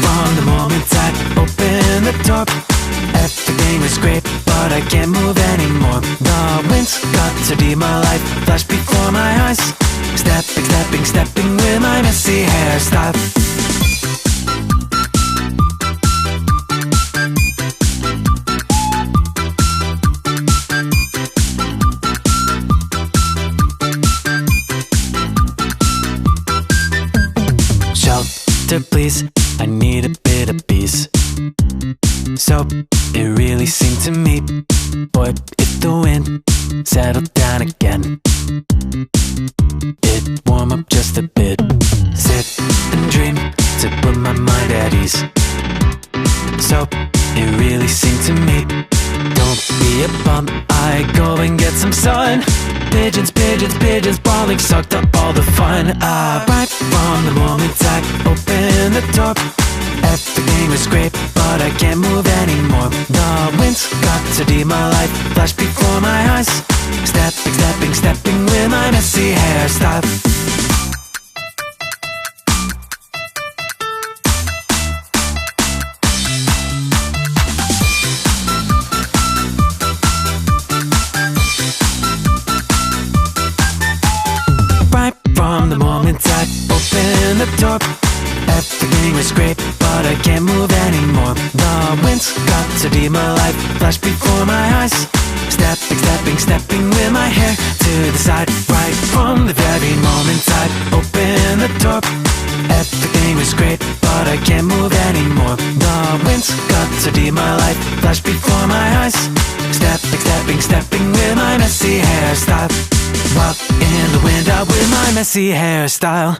from the moment I opened the door. Everything was great, but I can't move anymore. The wind's got to be my life, flash before my eyes. Stepping, stepping, stepping with my messy hairstyle. Shelter, please, I need a bit of peace. So it really seemed to me, boy, if the wind settled down again, it'd warm up just a bit. Sit and dream to put my mind at ease. So it really seemed to me, don't be a bum, I go and get some sun. Pigeons, pigeons, pigeons, brawling sucked up all the fun. Right from the moment I opened the door, everything was great, but I can't move anymore. The wind's got to be my life, flash before my eyes. Stepping, stepping, stepping with my messy hairstyle. Right from the moment I opened the door, everything was great, but I can't move anymore. The wind's got to be my life, flash before my eyes. Stepping, stepping, stepping with my hair to the side. Right from the very moment I opened the door, everything was great, but I can't move anymore. The wind's got to be my life, flash before my eyes. Stepping, stepping, stepping with my messy hairstyle. Walk in the wind out with my messy hairstyle.